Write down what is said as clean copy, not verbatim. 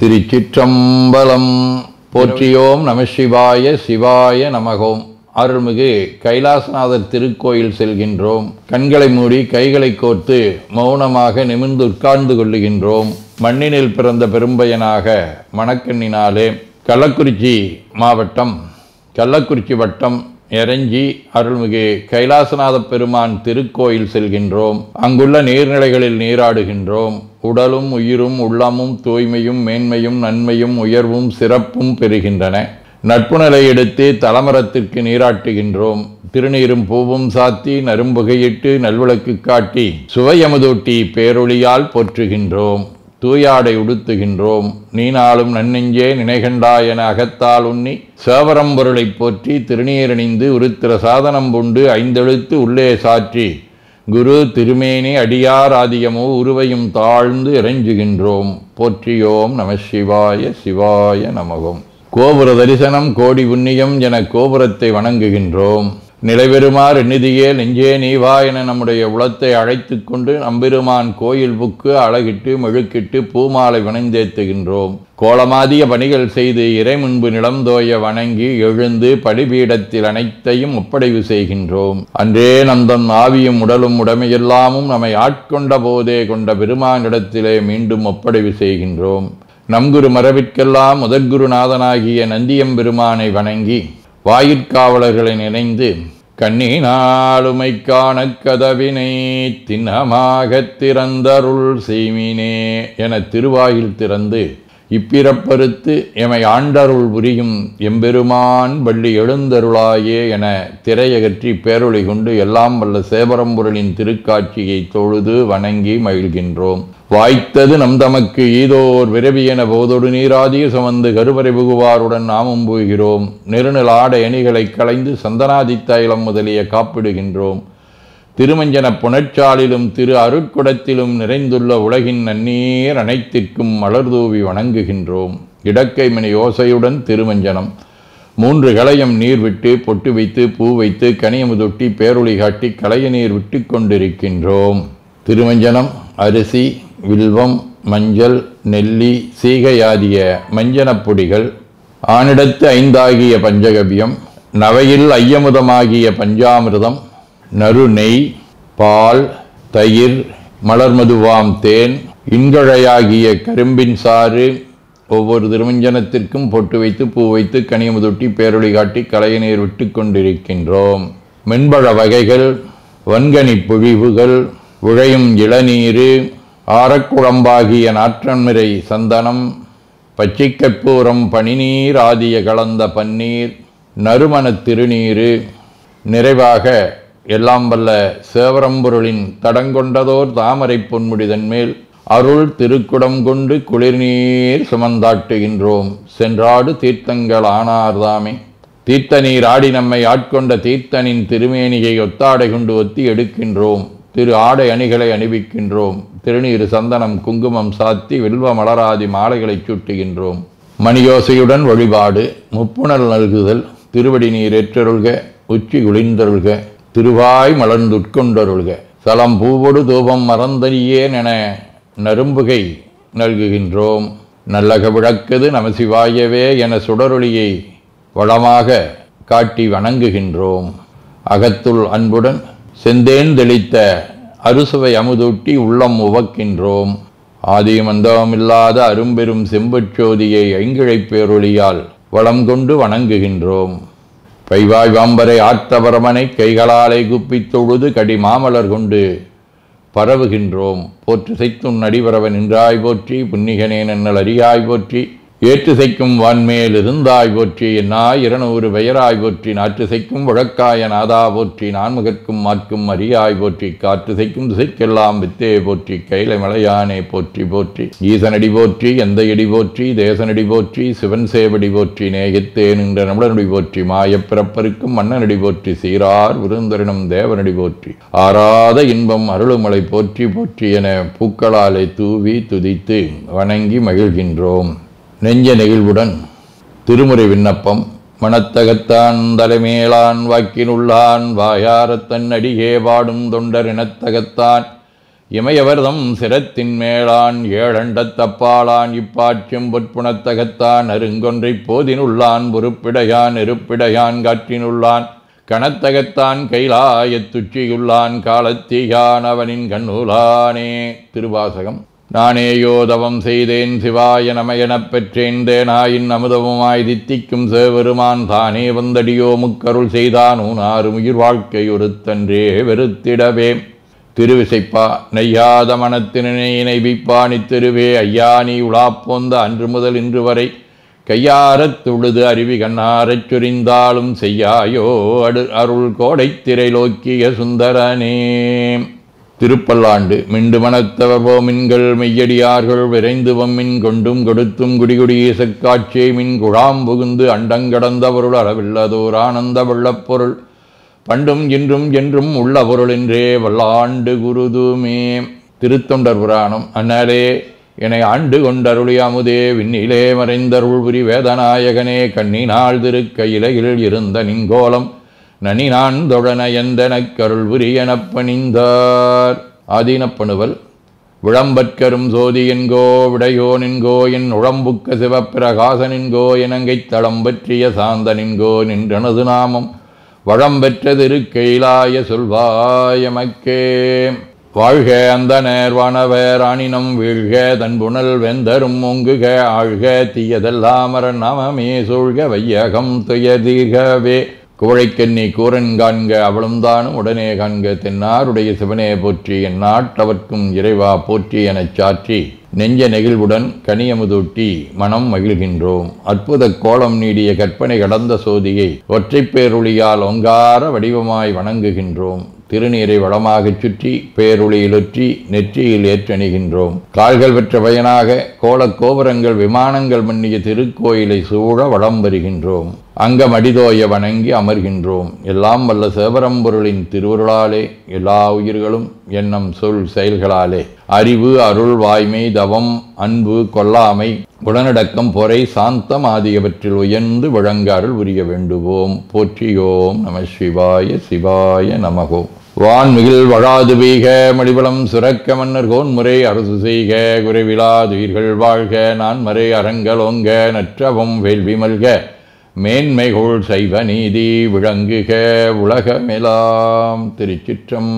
திருச்சிற்றம்பலம். போற்றியோம் நம சிவாய. சிவாய நமகோம். அருள்மிகு கைலாசநாதர் திருக்கோயில் செல்கின்றோம். கண்களை மூடி கைகளை கோர்த்து மௌனமாக நிமிர்ந்து உட்கார்ந்து கொள்ளுகின்றோம். மண்ணினில் பிறந்த பெரும்பயனாக மணக்கண்ணினாலே கள்ளக்குறிச்சி மாவட்டம் கள்ளக்குறிச்சி வட்டம் எரஞ்சி அருள்மிகு கைலாசநாத பெருமான் திருக்கோயில் செல்கின்றோம். அங்குள்ள நீர்நிலைகளில் நீராடுகின்றோம். உடலும் உயிரும் உள்ளமும் தூய்மையும் மேன்மையும் நன்மையும் உயர்வும் சிறப்பும் பெறுகின்றன. நட்புநிலை எடுத்து தலமரத்திற்கு நீராட்டுகின்றோம். திருநீரும் பூவும் சாத்தி நரும்புகையிட்டு நல்விளக்கு காட்டி சுவையமுதூட்டி பேரொளியால் போற்றுகின்றோம். தூயாடை உடுத்துகின்றோம். நீனாலும் நன்னெஞ்சே நினைகண்டாய் என அகத்தால் உண்ணி சேவரம்பொருளை போற்றி திருநீரணிந்து உருத்திர சாதனம் பூண்டு ஐந்தெழுத்து உள்ளே சாற்றி குரு திருமேனி அடியார் ஆதியமோ உருவையும் தாழ்ந்து இறைஞ்சுகின்றோம். போற்றியோம் நம சிவாய. சிவாய நமகோம். கோபுர தரிசனம் கோடி புண்ணியம் என கோபுரத்தை வணங்குகின்றோம். நிலைபெறுமாறு நிதியே நெஞ்சே நீவா என நம்முடைய உளத்தை அழைத்து கொண்டு நம்பெருமான் கோயில் புக்கு அழகிட்டு மெழுக்கிட்டு பூமாலை வணந்தேத்துகின்றோம். கோலமாதிய பணிகள் செய்து இறை முன்பு நிலந்தோய வணங்கி எழுந்து பலிபீடத்தில் அனைத்தையும் ஒப்படைவு செய்கின்றோம். அன்றே நந்தன் ஆவியும் உடலும் உடமையெல்லாமும் நம்மை ஆட்கொண்ட போதே கொண்ட பெருமானிடத்திலே மீண்டும் ஒப்படைவு செய்கின்றோம். நம்குரு மரபிற்கெல்லாம் முதற்குருநாதனாகிய நந்தியம்பெருமானை வணங்கி வாயிற்காவலர்களை நினைந்து கண்ணினாலுமை காண கதவினை திண்ணமாகத் திறந்தருள் செய்மினே என திருவாயில் திறந்து இப்பிறப்பறுத்து எமை ஆண்டருள் புரியும் எம்பெருமான் வள்ளி எழுந்தருளாயே என திரையகற்றி பேரொளி கொண்டு எல்லாம் வல்ல சேவரம்பொருளின் திருக்காட்சியை தொழுது வணங்கி மகிழ்கின்றோம். வாய்த்தது நம் தமக்கு ஈதோர் விரவியென போதொடு நீராதிய சுமந்து கருவறை புகுவாருடன் நாமும் போகிறோம். நெருநல் ஆடை அணிகளை களைந்து சந்தனாதி தைலம் முதலிய காப்பிடுகின்றோம். திருமஞ்சன புனற்சாலிலும் திரு அருட்குடத்திலும் நிறைந்துள்ள உலகின் நன்னீர் அனைத்திற்கும் மலர்தூவி வணங்குகின்றோம். இடக்கைமணி ஓசையுடன் திருமஞ்சனம் 3 களையம் நீர் விட்டு பொட்டு வைத்து பூ வைத்து கனியமுதொட்டி பேரொளி காட்டி களைய நீர் விட்டு கொண்டிருக்கின்றோம். திருமஞ்சனம் அரிசி வில்வம் மஞ்சள் நெல்லி சீகையாதிய மஞ்சனப் பொடிகள் ஆனிடத்து 5 ஆகிய பஞ்சகவியம் நவையில் ஐயமுதமாகிய பஞ்சாமிர்தம் நறு நெய் பால் தயிர் மலர்மதுவாம் தேன் இன்கழையாகிய கரும்பின் சாறு ஒவ்வொரு திருமஞ்சனத்திற்கும் பொட்டு வைத்து பூ வைத்து கனியமுதொட்டி பேரொளி காட்டி களைய நீர் விட்டு கொண்டிருக்கின்றோம். மென்பழ வகைகள் வன்கனி பொழிவுகள் உழையும் இளநீரு ஆரக்குழம்பாகிய நாற்றன்மிரை சந்தனம் பச்சைக்கற்பூரம் பனிநீர் ஆதிய கலந்த பன்னீர் நறுமணத் திருநீரு நிறைவாக எல்லாம் வல்ல சேவரம்பொருளின் தடங்கொண்டதோர் தாமரை பொன்முடிதன் மேல் அருள் திருக்குடம் கொண்டு குளிர்நீர் சுமந்தாட்டுகின்றோம். சென்றாடு தீர்த்தங்கள் ஆனார்தாமே. தீர்த்த நீர் ஆடி நம்மை ஆட்கொண்ட தீர்த்தனின் திருமேனியை ஒத்தாடை கொண்டு ஒத்தி எடுக்கின்றோம். திரு ஆடை அணிகளை அணிவிக்கின்றோம். திருநீர் சந்தனம் குங்குமம் சாத்தி வில்வ மலராதி மாலைகளை சூட்டுகின்றோம். மணியோசையுடன் வழிபாடு முப்புணல் நல்குதல் திருவடி நீர் ஏற்றருள்க உச்சி குளிர்ந்தருள்க திருவாய் மலர்ந்துட்கொண்டருள்க சலம் பூவொடு தூபம் மறந்தறியேன் என நரும்புகை நல்குகின்றோம். நல்லக விளக்குது நமசிவாயவே என சுடரொளியை வளமாக காட்டி வணங்குகின்றோம். அகத்துள் அன்புடன் செந்தேன் தெளித்த அறுசுவை அமுதூட்டி உள்ளம் உவக்கின்றோம். ஆதியும் அந்தமில்லாத அரும்பெரும் செம்பச்சோதியை ஐங்கிழைப் பேரொளியால் வளம் கொண்டு வணங்குகின்றோம். பைவாய் வாம்பரை ஆர்த்தபரமனை கைகளாலை குப்பித் தொழுது கடி மாமலர் கொண்டு பரவுகின்றோம். போற்று செய்துன் அடிபரவ நின்றாய் போற்றி புன்னிகனே நன்னல் அறியாய் போற்றி ஏற்று செய்க்கும் வான்மேல் இருந்தாய் போற்றி என்னாய் 200 பெயராய் போற்றி நாற்று செய்க்கும் வழக்காய நாதா போற்றி நான்முகற்கும் மாற்கும் அறியாய் போற்றி காற்று செய்க்கும் திசைக்கெல்லாம் வித்தே போற்றி கைலை மலையானே போற்றி போற்றி ஈசனடி போற்றி எந்த எடி போற்றி தேசனடி போற்றி சிவன் சேவடி போற்றி நேயத்தே நின்ற நம்மளனடி போற்றி மாயப்பிறப்பருக்கும் மன்னனடி போற்றி சீரார் விருந்தரினம் தேவனடி போற்றி ஆராத இன்பம் அருளுமலை போற்றி போற்றி என பூக்களாலை தூவி துதித்து வணங்கி மகிழ்கின்றோம். நெஞ்ச நெகிழ்வுடன் திருமுறை விண்ணப்பம். மனத்தகத்தான் தலைமேலான் வாக்கினுள்ளான் வாயாரத்தன் அடியே பாடும் தொண்டர் இனத்தகத்தான் இமையவர்தம் சிரத்தின் மேலான் ஏழண்டத் தப்பாளான் இப்பாற்றும் பொற்புணத்தகத்தான் அருங்கொன்றை போதினுள்ளான் பொறுப்பிடையான் நெருப்பிடையான் காற்றினுள்ளான் கணத்தகத்தான் கைலாயத்துச்சியுள்ளான் காலத்தீயான் அவனின் கண்ணூலானே. திருவாசகம். நானேயோ தவம் செய்தேன் சிவாய நமயனப் பெற்றேன் தேனாயின் அமுதமுமாய் தித்திக்கும் சேவெருமான் தானே வந்தடியோ முக்கருள் செய்தான் ஊனாறு உயிர் வாழ்க்கை ஒருத்தன்றே வெறுத்திடவே. திருவிசைப்பா. நெய்யாத மனத்தினை இணைவிப்பாணி திருவே ஐயா நீ உலாப்போந்த அன்று முதல் இன்று வரை கையாரத் தொழுது அருவி கண்ணாரச் சொரிந்தாலும் செய்யாயோ அருள் கோடைத் திரைலோக்கிய சுந்தரனே. திருப்பல்லாண்டு. மிண்டு மனத்தவர் போமின்கள் மெய்யடியார்கள் விரைந்து வம்மின் கொண்டும் கொடுத்தும் குடிகுடியே செக்காட்சியை மின் குழாம் புகுந்து அண்டங்கடந்த பொருள் அளவில்லதோர் ஆனந்த வெள்ளப்பொருள் பண்டும் இன்றும் என்றும் உள்ள பொருள் என்றே வல்லாண்டு குருதுமே. திருத்தொண்டர் புராணம். அண்ணலே என்னை ஆண்டு கொண்டருளி அமுதே விண்ணிலே மறைந்தருள் புரி வேதநாயகனே கண்ணினாள் திருக்கையிலையில் இருந்த நின்கோலம் நனினான் தொழன எந்தனக் கருள் புரியனப் பணிந்தார். ஆதீனப்பணுவல். விளம்பற்கரும் சோதி என்கோ விடையோனின்கோ என் உழம்புக்க சிவப்பிரகாசனின்கோ எனங்கைத் தளம் பற்றிய சாந்தனின்கோ நின்றனது நாமம் வளம்பெற்ற திருக்கைலாய சொல்வாயமக்கே. வாழ்க அந்த நேர்வானவர் ஆணினம் வீழ்க தன்புணல் வெந்தரும் ஒங்குக ஆழ்க தீயதெல்லாம் நாமமே சூழ்க வையகம் துயதீர்கவே. குவழைக்கண்ணி கூரன் காண்க அவளும் தானும் உடனே காண்க தென்னாருடைய சிவனே போற்றி என் நாட்டவர்க்கும் இறைவா போற்றி எனச் சாற்றி நெஞ்ச நெகிழ்வுடன் கனியமுதூட்டி மனம் மகிழ்கின்றோம். அற்புத கோலம் நீடிய கற்பனை கடந்த சோதியை ஒற்றைப் பேருளியால் ஒங்கார வடிவமாய் வணங்குகின்றோம். திருநீரை வளமாகச் சுற்றி பேருளியிலொற்றி நெற்றியில் ஏற்றணிகின்றோம். கால்கள் பெற்ற பயனாக கோலக்கோபுரங்கள் விமானங்கள் மன்னிய திருக்கோயிலை சூழ வளம் வருகின்றோம். அங்கம் அடிதோய வணங்கி அமர்கின்றோம். எல்லாம் வல்ல சிவபரம்பொருளின் திருவருளாலே எல்லா உயிர்களும் எண்ணம் சொல் செயல்களாலே அறிவு அருள் வாய்மை தவம் அன்பு கொல்லாமை குணநடக்கம் பொறை சாந்தம் ஆகியவற்றில் உயர்ந்து விளங்க அருள் புரிய வேண்டுவோம். போற்றியோம் நம சிவாய சிவாய நமகோம். வான்மிகில் வழாது பெய்க மடிவளம் சுரக்க மன்னர் கோன்முறை அரசு செய்க குறைவிலாதுயிர்கள் வாழ்க நான்மறை அரங்கலோங்க நற்றவம் வேள்வி மல்க மேன்மைகோள் சைவ நீதி விளங்குக உலகமெலாம். திருச்சிற்றம்பலம்.